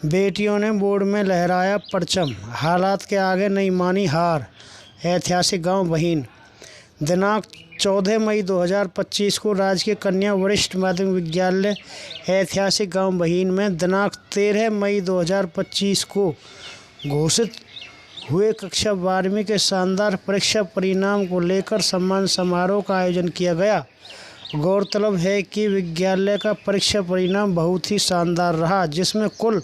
बेटियों ने बोर्ड में लहराया परचम, हालात के आगे नहीं मानी हार। ऐतिहासिक गांव बहीन। दिनांक 14 मई 2025 को राजकीय कन्या वरिष्ठ माध्यमिक विद्यालय ऐतिहासिक गांव बहीन में दिनांक 13 मई 2025 को घोषित हुए कक्षा 12वीं के शानदार परीक्षा परिणाम को लेकर सम्मान समारोह का आयोजन किया गया। गौरतलब है कि विद्यालय का परीक्षा परिणाम बहुत ही शानदार रहा, जिसमें कुल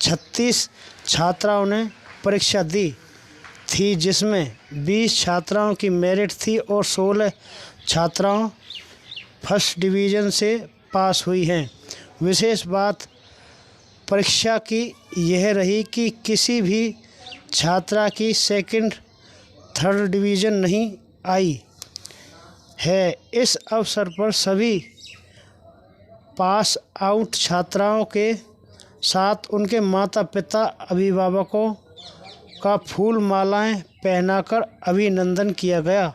36 छात्राओं ने परीक्षा दी थी, जिसमें 20 छात्राओं की मेरिट थी और 16 छात्राओं फर्स्ट डिवीज़न से पास हुई हैं। विशेष बात परीक्षा की यह रही कि किसी भी छात्रा की सेकंड थर्ड डिवीज़न नहीं आई है। इस अवसर पर सभी पास आउट छात्राओं के साथ उनके माता पिता अभिभावकों का फूल मालाएं पहनाकर अभिनंदन किया गया।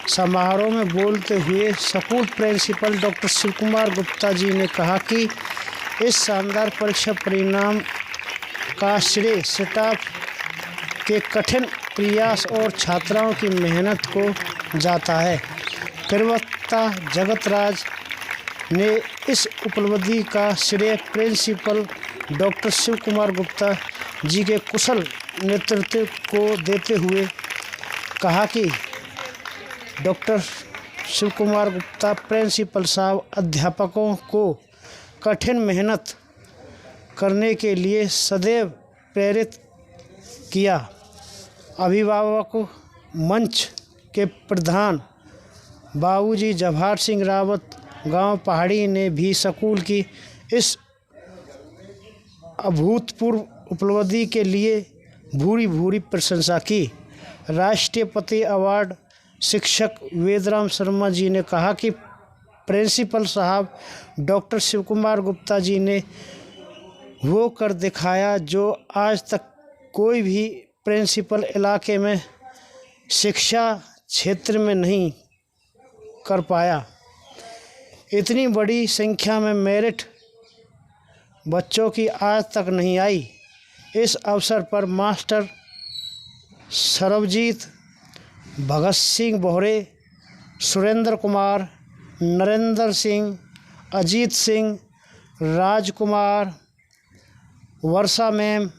समारोह में बोलते हुए school principal doctor Shiv Kumar Gupta ji ने कहा कि इस शानदार परीक्षा परिणाम का श्रेय स्टाफ के कठिन प्रयास और छात्राओं की मेहनत को जाता है। प्रवक्ता जगत राज ने इस उपलब्धि का श्रेय प्रिंसिपल डॉक्टर शिव कुमार गुप्ता जी के कुशल नेतृत्व को देते हुए कहा कि डॉक्टर शिव कुमार गुप्ता प्रिंसिपल साहब अध्यापकों को कठिन मेहनत करने के लिए सदैव प्रेरित किया। अभिभावक मंच के प्रधान बाबूजी जवाहर सिंह रावत गांव पहाड़ी ने भी स्कूल की इस अभूतपूर्व उपलब्धि के लिए भूरी भूरी प्रशंसा की। राष्ट्रपति अवार्ड शिक्षक वेदराम शर्मा जी ने कहा कि प्रिंसिपल साहब डॉक्टर शिव कुमार गुप्ता जी ने वो कर दिखाया जो आज तक कोई भी प्रिंसिपल इलाके में शिक्षा क्षेत्र में नहीं कर पाया। इतनी बड़ी संख्या में मेरिट बच्चों की आज तक नहीं आई। इस अवसर पर master Sarvjeet, Bhagat Singh Bohre, Surendra Kumar, Narendra Singh, Ajit Singh, Rajkumar, Varsha ma'am,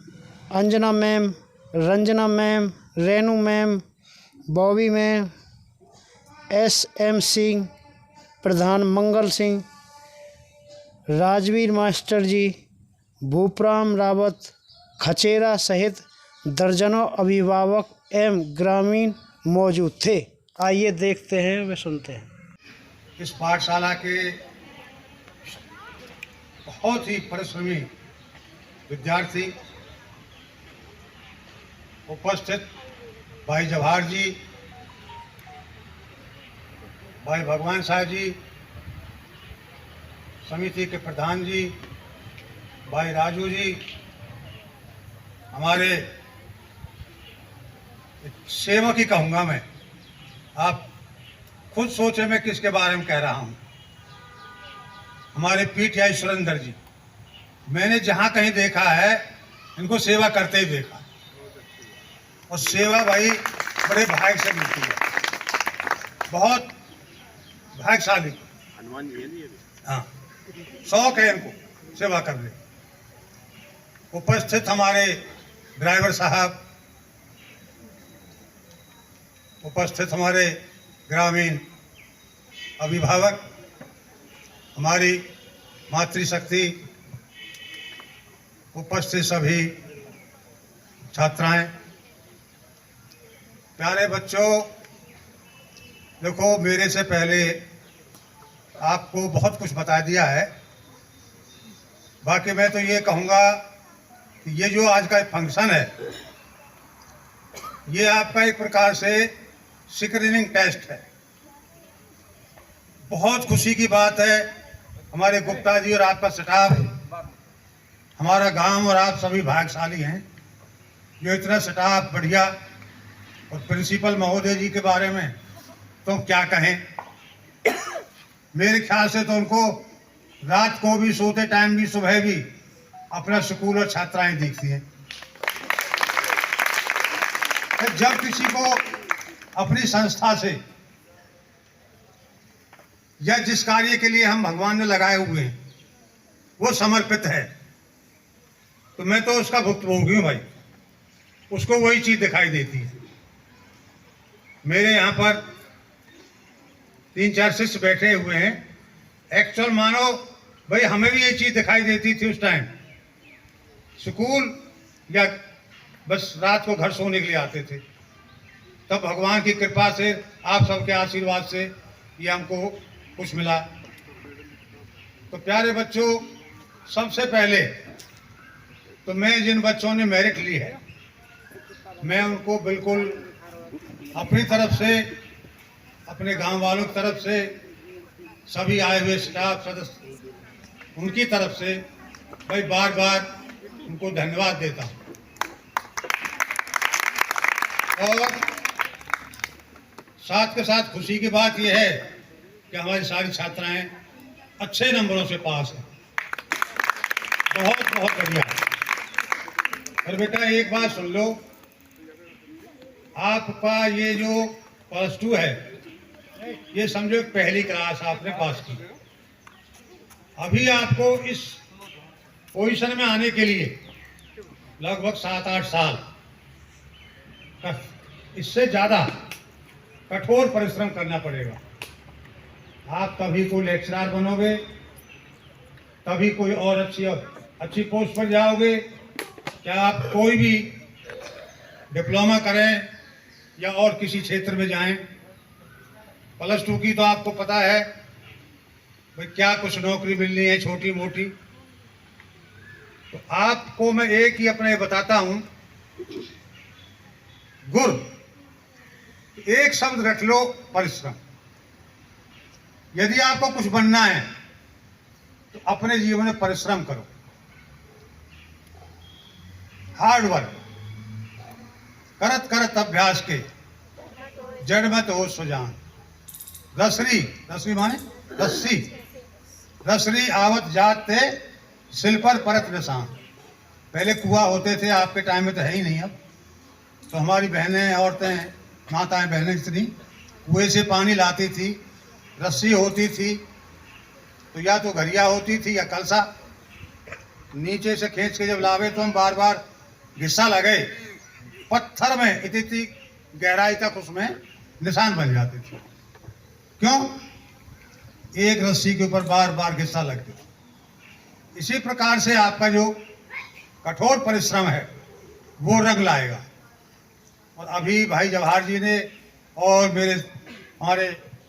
Anjana ma'am, Ranjana ma'am, Renu ma'am, Bobby ma'am, SM Singh, प्रधान मंगल सिंह, राजवीर मास्टर जी, भूपराम रावत, खचेरा सहित दर्जनों अभिभावक एवं ग्रामीण मौजूद थे। आइए देखते हैं वे सुनते हैं। इस पाठशाला के बहुत ही परिश्रमी विद्यार्थी उपस्थित भाई जवाहर जी, भाई भगवान साहब जी, समिति के प्रधान जी, भाई राजू जी, हमारे सेवक ही कहूँगा मैं, आप खुद सोचे मैं किसके बारे में कह रहा हूँ। हमारे PTI सुरेंद्र जी, मैंने जहाँ कहीं देखा है इनको सेवा करते ही देखा, और सेवा भाई बड़े भाग्य से मिलती है, बहुत भाग्यशाली। हाँ, शौक है इनको सेवा करने। उपस्थित हमारे ड्राइवर साहब, उपस्थित हमारे ग्रामीण अभिभावक, हमारी मातृशक्ति, उपस्थित सभी छात्राएं, प्यारे बच्चों, देखो मेरे से पहले आपको बहुत कुछ बता दिया है। बाकी मैं तो ये कहूँगा कि ये जो आज का फंक्शन है, ये आपका एक प्रकार से स्क्रीनिंग टेस्ट है। बहुत खुशी की बात है, हमारे गुप्ता जी और आपका स्टाफ, हमारा गांव और आप सभी भाग्यशाली हैं जो इतना स्टाफ बढ़िया, और प्रिंसिपल महोदय जी के बारे में तो क्या कहें। मेरे ख्याल से तो उनको रात को भी सोते टाइम भी सुबह भी अपना स्कूल और छात्राएं देखती हैं। तो जब किसी को अपनी संस्था से या जिस कार्य के लिए हम भगवान ने लगाए हुए हैं वो समर्पित है, तो मैं तो उसका भुक्तभोगी हूँ भाई, उसको वही चीज दिखाई देती है। मेरे यहाँ पर 3-4 शिष्य बैठे हुए हैं, एक्चुअल मानो भाई हमें भी ये चीज दिखाई देती थी उस टाइम, स्कूल या बस रात को घर सोने के लिए आते थे। तब भगवान की कृपा से, आप सबके आशीर्वाद से ये हमको कुछ मिला। तो प्यारे बच्चों, सबसे पहले तो मैं जिन बच्चों ने मेरिट ली है, मैं उनको बिल्कुल अपनी तरफ से, अपने गांव वालों की तरफ से, सभी आए हुए स्टाफ सदस्य उनकी तरफ से भाई बार बार उनको धन्यवाद देता हूँ। और साथ के साथ खुशी की बात यह है कि हमारी सारी छात्राएं अच्छे नंबरों से पास हैं। बहुत बहुत बढ़िया। और बेटा एक बात सुन लो, आपका ये जो +2 है, ये समझो एक पहली क्लास आपने पास की। अभी आपको इस पोजीशन में आने के लिए लगभग 7-8 साल का, इससे ज़्यादा कठोर परिश्रम करना पड़ेगा। आप कभी कोई लेक्चरर बनोगे, कभी कोई और अच्छी पोस्ट पर जाओगे, क्या आप कोई भी डिप्लोमा करें या और किसी क्षेत्र में जाएं, +2 की तो आपको पता है भाई क्या कुछ नौकरी मिलनी है छोटी मोटी। तो आपको मैं एक ही अपने बताता हूं, गुर, एक शब्द रख लो, परिश्रम। यदि आपको कुछ बनना है तो अपने जीवन में परिश्रम करो, हार्ड वर्क। करत करत अभ्यास के जड़ मत हो सुजान। रसरी माने रसरी आवत जाते सिल पर परत निशान। पहले कुआं होते थे, आपके टाइम में तो है ही नहीं। अब तो हमारी बहनें, औरतें, माताएं, बहनें जितनी कुएं से पानी लाती थी, रस्सी होती थी, तो या तो घरिया होती थी या कलसा, नीचे से खींच के जब लावे तो हम बार बार घिस्सा लगे, पत्थर में इतनी गहराई तक उसमें निशान बन जाते थे। क्यों? एक रस्सी के ऊपर बार बार घिस्सा लगते थे। इसी प्रकार से आपका जो कठोर परिश्रम है वो रंग लाएगा। और अभी भाई जवाहर जी ने और हमारे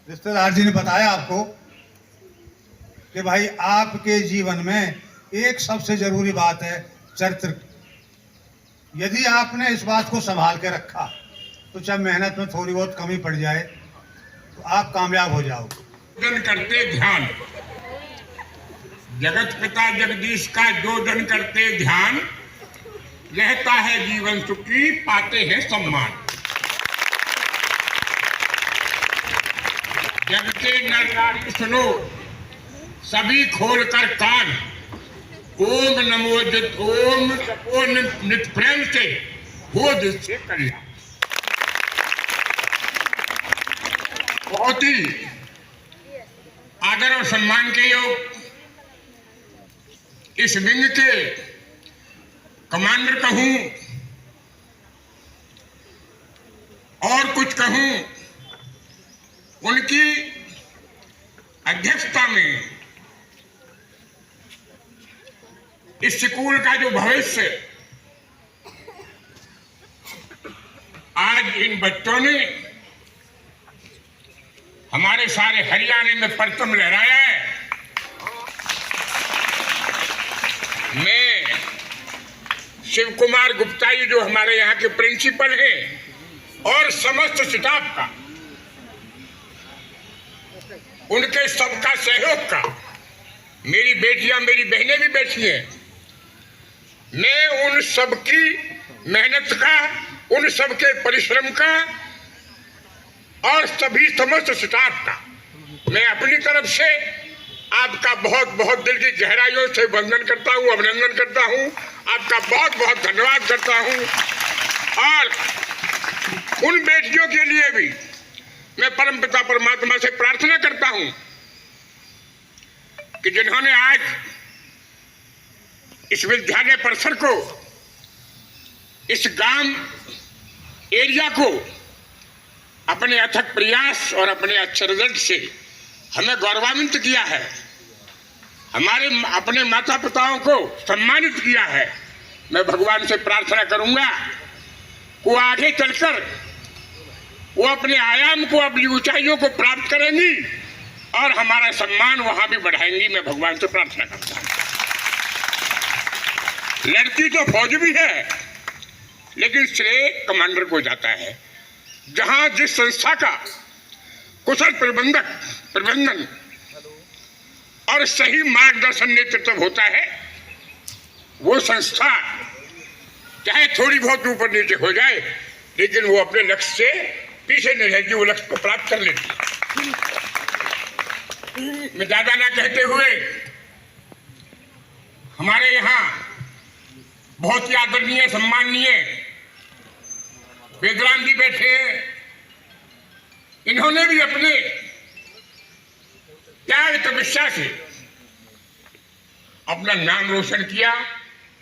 रिश्तेदार जी ने बताया आपको कि भाई आपके जीवन में एक सबसे जरूरी बात है चरित्र। यदि आपने इस बात को संभाल के रखा तो चाहे मेहनत में थोड़ी बहुत कमी पड़ जाए तो आप कामयाब हो जाओगे। करते ध्यान, जगत पिता जगदीश का जो जन करते ध्यान, रहता है जीवन सुखी, पाते हैं सम्मान। जगते नर नारी सुनो, सभी खोल कर कान, ओम नमो ओम जपो नित प्रेम से हो जिससे कल्याण। बहुत ही आदर और सम्मान के योग इस विंग के कमांडर कहूं और कुछ कहूं, उनकी अध्यक्षता में इस स्कूल का जो भविष्य आज इन बच्चों ने हमारे सारे हरियाणा में परचम लहराया है। मैं शिव कुमार गुप्ता जी जो हमारे यहाँ के प्रिंसिपल हैं और समस्त स्टाफ का, उनके सबका सहयोग का, मेरी बेटियां, मेरी बहनें भी बैठी हैं, मैं उन सबकी मेहनत का, उन सबके परिश्रम का और सभी समस्त स्टाफ का मैं अपनी तरफ से आपका बहुत बहुत दिल की गहराइयों से वंदन करता हूँ, अभिनंदन करता हूँ, आपका बहुत बहुत धन्यवाद करता हूँ। और उन बेटियों के लिए भी मैं परमपिता परमात्मा से प्रार्थना करता हूँ कि जिन्होंने आज इस विद्यालय परिसर को, इस गांव एरिया को अपने अथक प्रयास और अपने अच्छे रिजल्ट से हमें गौरवान्वित किया है, हमारे अपने माता पिताओं को सम्मानित किया है। मैं भगवान से प्रार्थना करूंगा वो आगे चलकर वो अपने आयाम को, अपनी ऊंचाइयों को प्राप्त करेंगी और हमारा सम्मान वहां भी बढ़ाएंगी। मैं भगवान से प्रार्थना करता हूं। लड़की तो फौज भी है, लेकिन श्रेय कमांडर को जाता है। जहां जिस संस्था का कुशल प्रबंधन और सही मार्गदर्शन नेतृत्व होता है, वो संस्था चाहे थोड़ी बहुत ऊपर नीचे हो जाए, लेकिन वो अपने लक्ष्य से पीछे नहीं रहती, वो लक्ष्य को प्राप्त कर लेती है। मैं ज्यादा ना कहते हुए, हमारे यहाँ बहुत ही आदरणीय सम्माननीय वेदराम जी बैठे हैं। इन्होंने भी अपने त्याग तपस्या से अपना नाम रोशन किया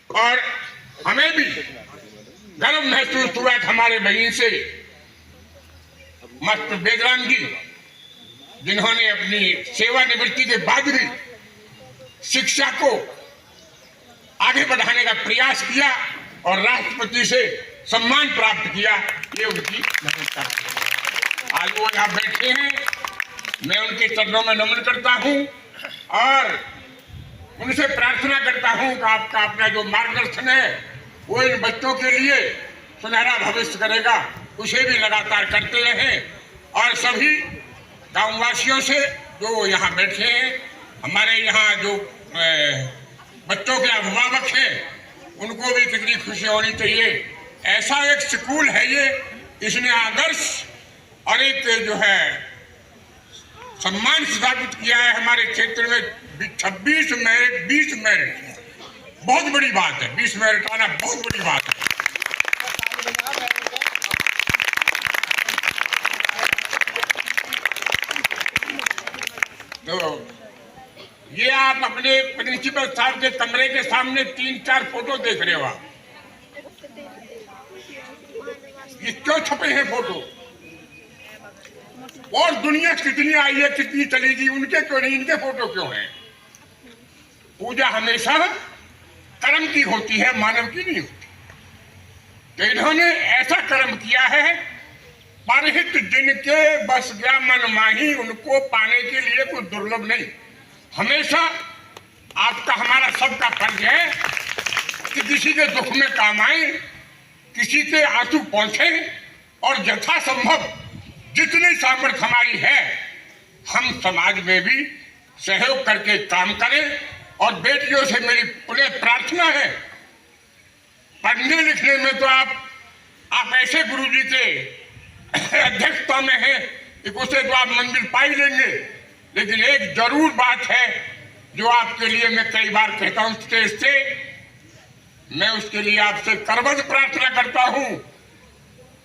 और हमें भी गर्व महसूस हुआ कि हमारे बहन से मास्टर वेदराम जी, जिन्होंने अपनी सेवानिवृत्ति के बाद भी शिक्षा को आगे बढ़ाने का प्रयास किया और राष्ट्रपति से सम्मान प्राप्त किया, ये उनकी महत्ता है। आज वो यहाँ बैठे हैं, मैं उनके चरणों में नमन करता हूँ और उनसे प्रार्थना करता हूँ कि आपका अपना जो मार्गदर्शन है वो इन बच्चों के लिए सुनहरा भविष्य करेगा, उसे भी लगातार करते रहें। और सभी गांववासियों से जो यहाँ बैठे हैं, हमारे यहाँ जो बच्चों के अभिभावक हैं, उनको भी कितनी खुशी होनी चाहिए। ऐसा एक स्कूल है ये, इसने आदर्श और एक जो है सम्मान स्थापित किया है हमारे क्षेत्र में। 26 मेरिट, 20 मेरिट, बहुत बड़ी बात है। 20 मेरिट आना बहुत बड़ी बात है। तो ये आप अपने प्रिंसिपल साहब के कमरे के सामने 3-4 फोटो देख रहे हो। आप ये क्यों छपे हैं फोटो? और दुनिया कितनी आई है, कितनी चलेगी, उनके क्यों नहीं, इनके फोटो क्यों हैं? पूजा हमेशा कर्म की होती है, मानव की नहीं होती। तो इन्होंने ऐसा कर्म किया है, परहित जिनके बस गया मन माही, उनको पाने के लिए कुछ दुर्लभ नहीं। हमेशा आपका, हमारा सबका फर्ज है कि किसी के दुख में काम आए, किसी के आंसू पहुंचे और यथासंभव जितनी सामर्थ्य हमारी है, हम समाज में भी सहयोग करके काम करें। और बेटियों से मेरी पुनः प्रार्थना है, पढ़ने लिखने में तो आप ऐसे गुरुजी के अध्यक्षता में हैं कि उसे तो आप मंजिल पा ही लेंगे। लेकिन एक जरूर बात है जो आपके लिए मैं कई बार कहता हूं स्टेज से, मैं उसके लिए आपसे करबद्ध प्रार्थना करता हूं।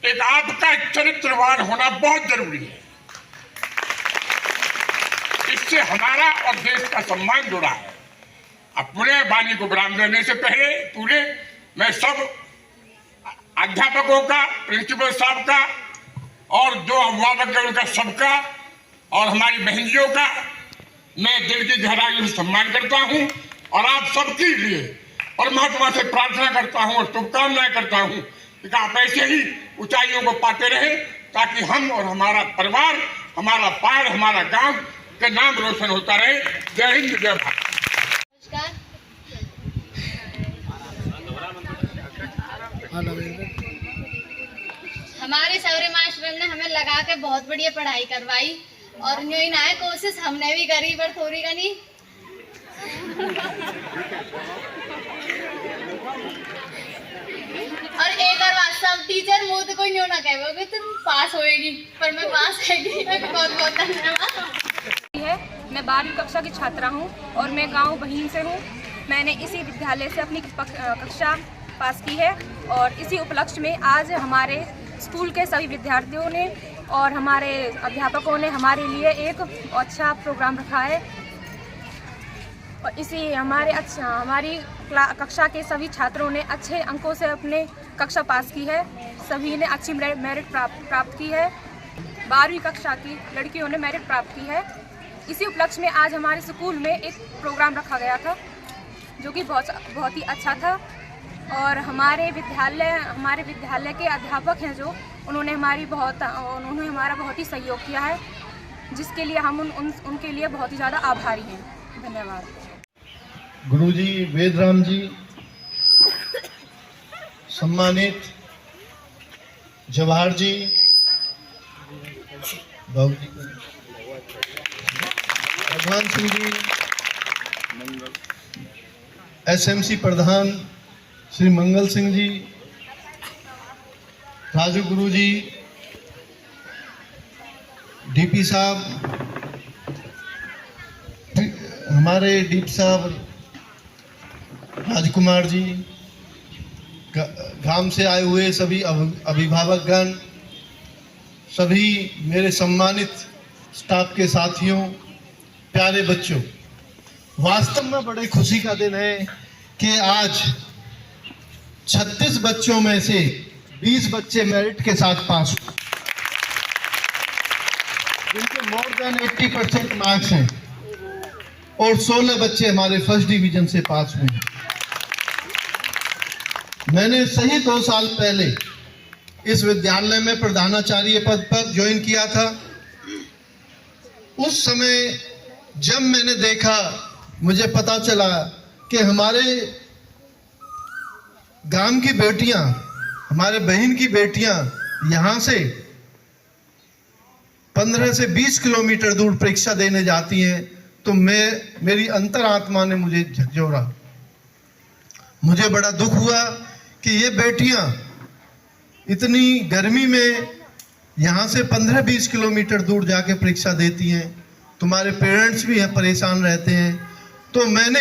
एक आपका चरित्रवान होना बहुत जरूरी है। इससे हमारा और देश का सम्मान जुड़ा है। अपने वाणी को विराम देने से पहले मैं सब अध्यापकों का, प्रिंसिपल साहब का और जो अभिभावक है उनका सबका और हमारी बहनियों का मैं दिल की गहराई से सम्मान करता हूं और आप सबके लिए परमात्मा से प्रार्थना करता हूं और शुभकामनाएं करता हूं कि आप ऐसे ही ऊंचाइयों को पाते रहे, ताकि हम और हमारा परिवार, हमारा पार, हमारा गांव का नाम रोशन होता रहे। जय हिंद, जय भारत। हमारे सौर्य मास्टर ने हमें लगा के बहुत बढ़िया पढ़ाई करवाई और यूं ना कोशिश हमने भी करी, पर थोड़ी कनी। और एक और बात, सब टीचर मुझे तो कोई यूं ना कहे तुम पास होएगी, पर मैं पास होएगी। बहुत बहुत धन्यवाद। मैं 12वीं कक्षा की छात्रा हूं और मैं गांव बहीन से हूं। मैंने इसी विद्यालय से अपनी कक्षा पास की है और इसी उपलक्ष्य में आज हमारे स्कूल के सभी विद्यार्थियों ने और हमारे अध्यापकों ने हमारे लिए एक अच्छा प्रोग्राम रखा है। और इसी हमारी कक्षा के सभी छात्रों ने अच्छे अंकों से अपने कक्षा पास की है। सभी ने अच्छी मेरिट प्राप्त की है। 12वीं कक्षा की लड़कियों ने मेरिट प्राप्त की है। इसी उपलक्ष्य में आज हमारे स्कूल में एक प्रोग्राम रखा गया था जो कि बहुत ही अच्छा था। और हमारे विद्यालय के अध्यापक हैं जो उन्होंने हमारा बहुत ही सहयोग किया है, जिसके लिए हम उनके लिए बहुत ही ज़्यादा आभारी हैं। धन्यवाद। गुरुजी वेदराम जी, सम्मानित जवाहर जी, भगवान सिंह जी, एसएमसी प्रधान श्री मंगल सिंह जी, राजू गुरु जी, डीपी साहब, हमारे डीपी साहब राजकुमार जी, गांव से आए हुए सभी अभिभावकगण, सभी मेरे सम्मानित स्टाफ के साथियों, प्यारे बच्चों, वास्तव में बड़े खुशी का दिन है कि आज 36 बच्चों में से 20 बच्चे मेरिट के साथ पास हुए, जिनके मोर देन 80% मार्क्स हैं, और 16 बच्चे हमारे फर्स्ट डिवीजन से पास हुए हैं। मैंने सही 2 साल पहले इस विद्यालय में प्रधानाचार्य पद पर ज्वाइन किया था। उस समय जब मैंने देखा, मुझे पता चला कि हमारे गांव की बेटियां, हमारे बहन की बेटियां यहां से 15 से 20 किलोमीटर दूर परीक्षा देने जाती हैं, तो मेरी अंतरात्मा ने मुझे झकझोरा। मुझे बड़ा दुख हुआ कि ये बेटियां इतनी गर्मी में यहाँ से 15-20 किलोमीटर दूर जाके परीक्षा देती हैं, तुम्हारे पेरेंट्स भी हैं, परेशान रहते हैं। तो मैंने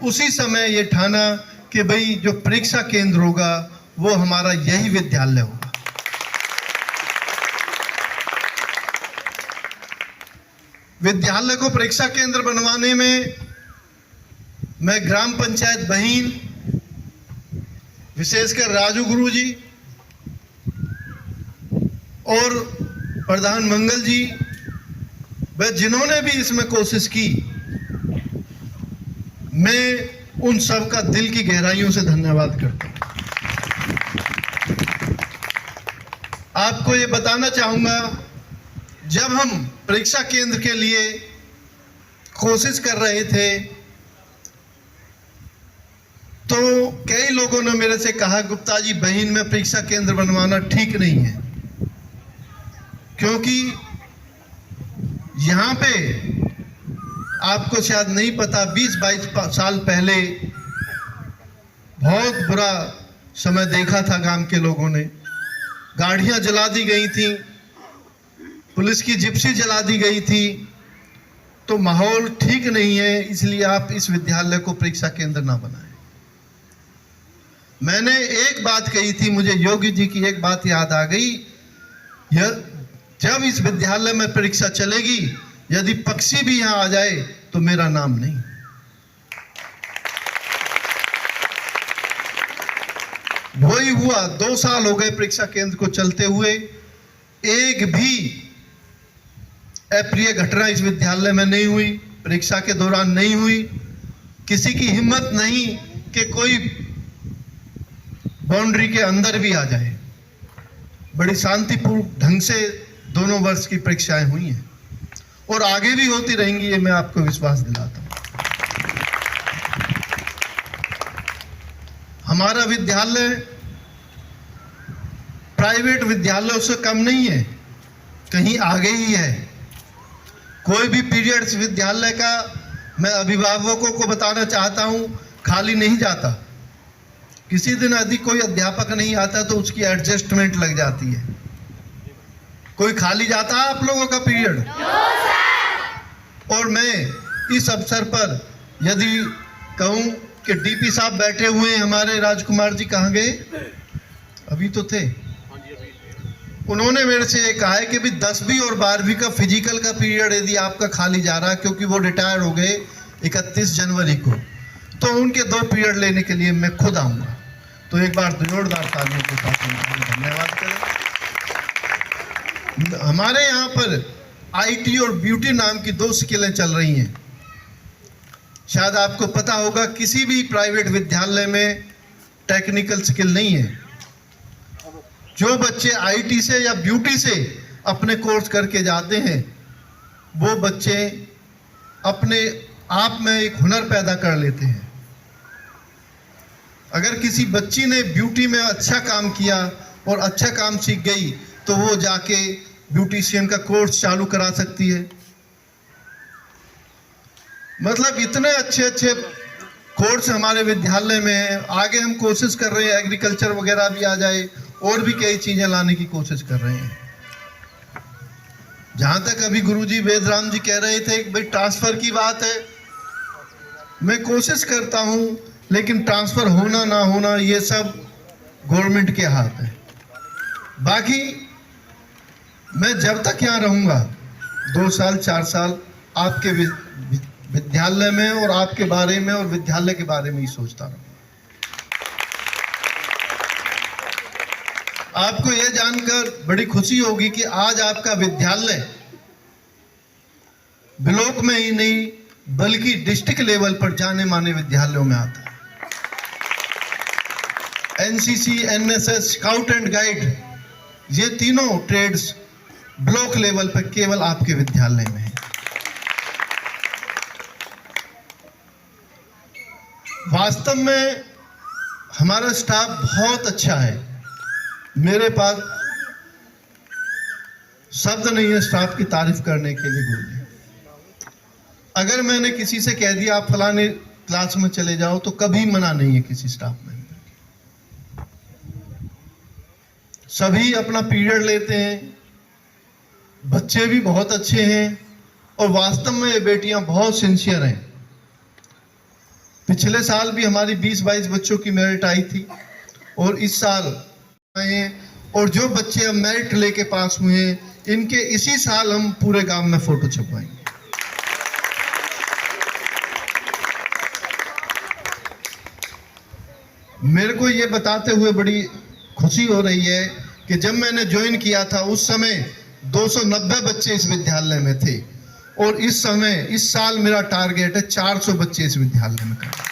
उसी समय ये ठाना कि भाई जो परीक्षा केंद्र होगा वो हमारा यही विद्यालय होगा। विद्यालय को परीक्षा केंद्र बनवाने में मैं ग्राम पंचायत बहीन, विशेषकर राजू गुरु जी और प्रधान मंगल जी, वह जिन्होंने भी इसमें कोशिश की, मैं उन सब का दिल की गहराइयों से धन्यवाद करता हूं। आपको ये बताना चाहूंगा, जब हम परीक्षा केंद्र के लिए कोशिश कर रहे थे तो कई लोगों ने मेरे से कहा, गुप्ता जी बहीन में परीक्षा केंद्र बनवाना ठीक नहीं है, क्योंकि यहाँ पे आपको शायद नहीं पता, 20-22 साल पहले बहुत बुरा समय देखा था। गांव के लोगों ने गाड़ियां जला दी गई थी, पुलिस की जिप्सी जला दी गई थी, तो माहौल ठीक नहीं है। इसलिए आप इस विद्यालय को परीक्षा केंद्र ना बनाएं। मैंने एक बात कही थी, मुझे योगी जी की एक बात याद आ गई, जब इस विद्यालय में परीक्षा चलेगी, यदि पक्षी भी यहां आ जाए तो मेरा नाम नहीं। वही हुआ, 2 साल हो गए परीक्षा केंद्र को चलते हुए, एक भी अप्रिय घटना इस विद्यालय में नहीं हुई, परीक्षा के दौरान नहीं हुई। किसी की हिम्मत नहीं कि कोई बाउंड्री के अंदर भी आ जाए। बड़ी शांतिपूर्ण ढंग से दोनों वर्ष की परीक्षाएं हुई हैं और आगे भी होती रहेंगी, ये मैं आपको विश्वास दिलाता हूं। हमारा विद्यालय प्राइवेट विद्यालयों से कम नहीं है, कहीं आगे ही है। कोई भी पीरियड विद्यालय का मैं अभिभावकों को बताना चाहता हूं, खाली नहीं जाता। किसी दिन यदि कोई अध्यापक नहीं आता तो उसकी एडजस्टमेंट लग जाती है। कोई खाली जाता है आप लोगों का पीरियड? और मैं इस अवसर पर यदि कहूँ कि डीपी साहब बैठे हुए हैं हमारे, राजकुमार जी कहाँ गए? अभी तो थे। उन्होंने मेरे से ये कहा है कि भी 10वीं और 12वीं का फिजिकल का पीरियड यदि आपका खाली जा रहा है, क्योंकि वो रिटायर हो गए 31 जनवरी को, तो उनके 2 पीरियड लेने के लिए मैं खुद आऊँगा। तो एक बार जोरदार तालियों के साथ धन्यवाद करें। हमारे यहाँ पर आईटी और ब्यूटी नाम की 2 स्किलें चल रही हैं। शायद आपको पता होगा, किसी भी प्राइवेट विद्यालय में टेक्निकल स्किल नहीं है। जो बच्चे आईटी से या ब्यूटी से अपने कोर्स करके जाते हैं, वो बच्चे अपने आप में एक हुनर पैदा कर लेते हैं। अगर किसी बच्ची ने ब्यूटी में अच्छा काम किया और अच्छा काम सीख गई, तो वो जाके ब्यूटिशियन का कोर्स चालू करा सकती है। मतलब इतने अच्छे अच्छे कोर्स हमारे विद्यालय में हैं। आगे हम कोशिश कर रहे हैं एग्रीकल्चर वगैरह भी आ जाए, और भी कई चीज़ें लाने की कोशिश कर रहे हैं। जहाँ तक अभी गुरुजी वेदराम जी कह रहे थे भाई ट्रांसफ़र की बात है, मैं कोशिश करता हूँ, लेकिन ट्रांसफ़र होना ना होना ये सब गवर्नमेंट के हाथ है। बाकी मैं जब तक यहाँ रहूँगा, 2 साल 4 साल आपके विद्यालय में और आपके बारे में और विद्यालय के बारे में ही सोचता रहूँगा। आपको यह जानकर बड़ी खुशी होगी कि आज आपका विद्यालय ब्लॉक में ही नहीं बल्कि डिस्ट्रिक्ट लेवल पर जाने माने विद्यालयों में आता है। NCC, NSS, scout and guide, ये तीनों ट्रेड्स ब्लॉक लेवल पर केवल आपके विद्यालय में है। वास्तव में हमारा स्टाफ बहुत अच्छा है। मेरे पास शब्द नहीं है स्टाफ की तारीफ करने के लिए। गुरुजी, अगर मैंने किसी से कह दिया आप फलाने क्लास में चले जाओ, तो कभी मना नहीं है किसी स्टाफ मेंबर की। सभी अपना पीरियड लेते हैं, बच्चे भी बहुत अच्छे हैं, और वास्तव में ये बेटियां बहुत सिंसियर हैं। पिछले साल भी हमारी 20-22 बच्चों की मेरिट आई थी, और इस साल आए, और जो बच्चे अब मेरिट लेके पास हुए हैं, इनके इसी साल हम पूरे गांव में फोटो छपवाएंगे। मेरे को ये बताते हुए बड़ी खुशी हो रही है कि जब मैंने ज्वाइन किया था उस समय 290 बच्चे इस विद्यालय में थे, और इस समय इस साल मेरा टारगेट है 400 बच्चे इस विद्यालय में करना।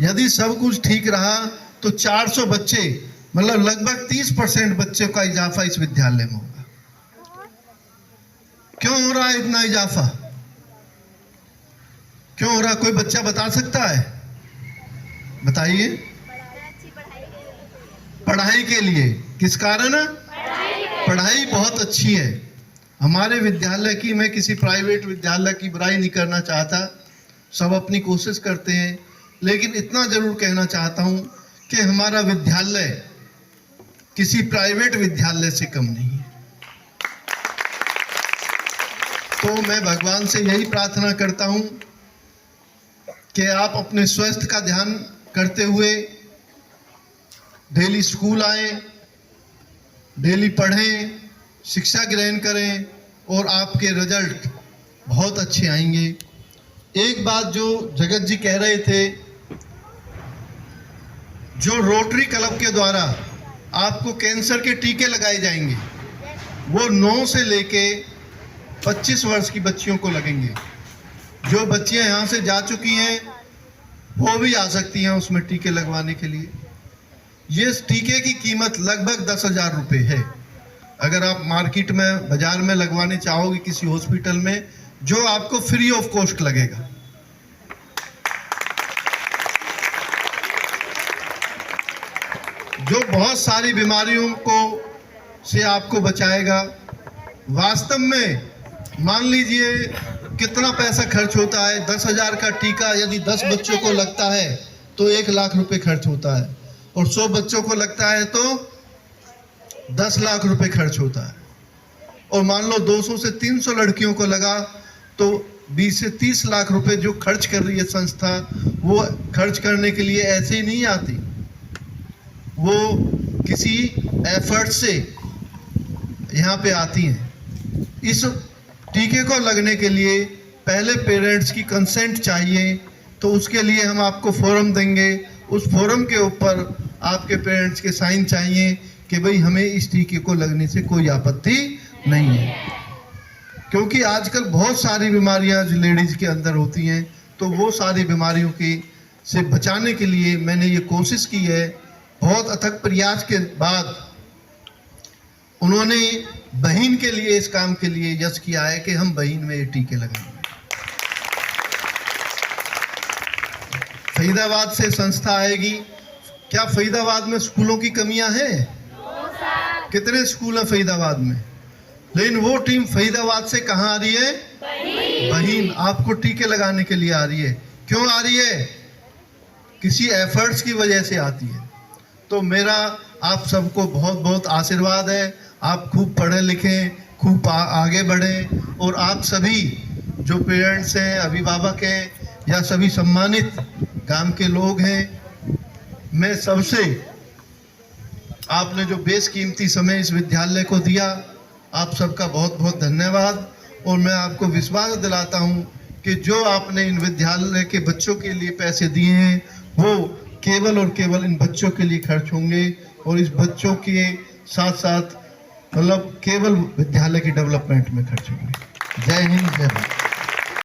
यदि सब कुछ ठीक रहा तो 400 बच्चे, मतलब लगभग 30% बच्चों का इजाफा इस विद्यालय में होगा। क्यों हो रहा है इतना इजाफा? क्यों हो रहा, कोई बच्चा बता सकता है? बताइए। पढ़ाई के लिए। किस कारण? पढ़ाई बहुत अच्छी है हमारे विद्यालय की। मैं किसी प्राइवेट विद्यालय की बुराई नहीं करना चाहता, सब अपनी कोशिश करते हैं, लेकिन इतना जरूर कहना चाहता हूं कि हमारा विद्यालय किसी प्राइवेट विद्यालय से कम नहीं है। तो मैं भगवान से यही प्रार्थना करता हूं कि आप अपने स्वास्थ्य का ध्यान करते हुए डेली स्कूल आएं, डेली पढ़ें, शिक्षा ग्रहण करें, और आपके रिजल्ट बहुत अच्छे आएंगे। एक बात जो जगत जी कह रहे थे, जो रोटरी क्लब के द्वारा आपको कैंसर के टीके लगाए जाएंगे, वो 9 से लेके 25 वर्ष की बच्चियों को लगेंगे। जो बच्चियां यहाँ से जा चुकी हैं वो भी आ सकती हैं उसमें टीके लगवाने के लिए। ये टीके की कीमत लगभग 10,000 रुपये है। अगर आप मार्केट में, बाजार में लगवाने चाहोगे किसी हॉस्पिटल में, जो आपको फ्री ऑफ कॉस्ट लगेगा। जो बहुत सारी बीमारियों को से आपको बचाएगा। वास्तव में मान लीजिए कितना पैसा खर्च होता है। 10,000 का टीका यदि 10 बच्चों को लगता है तो 1 लाख रुपए खर्च होता है, और 100 बच्चों को लगता है तो 10 लाख रुपए खर्च होता है। और मान लो 200 से 300 लड़कियों को लगा तो 20 से 30 लाख रुपए जो खर्च कर रही है संस्था, वो खर्च करने के लिए ऐसे ही नहीं आती, वो किसी एफर्ट से यहाँ पे आती हैं। इस टीके को लगने के लिए पहले पेरेंट्स की कंसेंट चाहिए, तो उसके लिए हम आपको फॉर्म देंगे। उस फॉर्म के ऊपर आपके पेरेंट्स के साइन चाहिए कि भाई हमें इस टीके को लगने से कोई आपत्ति नहीं है, क्योंकि आजकल बहुत सारी बीमारियां जो लेडीज़ के अंदर होती हैं, तो वो सारी बीमारियों की से बचाने के लिए मैंने ये कोशिश की है। बहुत अथक प्रयास के बाद उन्होंने बहिन के लिए, इस काम के लिए यश किया है कि हम बहिन में ये टीके लगाएंगे। फरीदाबाद से संस्था आएगी। क्या फरीदाबाद में स्कूलों की कमियां हैं? कितने स्कूल हैं फरीदाबाद में? लेकिन वो टीम फरीदाबाद से कहाँ आ रही है? बहिन आपको टीके लगाने के लिए आ रही है। क्यों आ रही है? किसी एफर्ट्स की वजह से आती है। तो मेरा आप सबको बहुत बहुत आशीर्वाद है। आप खूब पढ़े लिखें, खूब आगे बढ़ें, और आप सभी जो पेरेंट्स हैं, अभिभावक हैं, या सभी सम्मानित गांव के लोग हैं, मैं सबसे, आपने जो बेशकीमती समय इस विद्यालय को दिया, आप सबका बहुत बहुत धन्यवाद। और मैं आपको विश्वास दिलाता हूं कि जो आपने इन विद्यालय के बच्चों के लिए पैसे दिए हैं, वो केवल और केवल इन बच्चों के लिए खर्च होंगे, और इस बच्चों के साथ साथ मतलब केवल विद्यालय की डेवलपमेंट में खर्च होंगे। जय हिंद, जय भारत।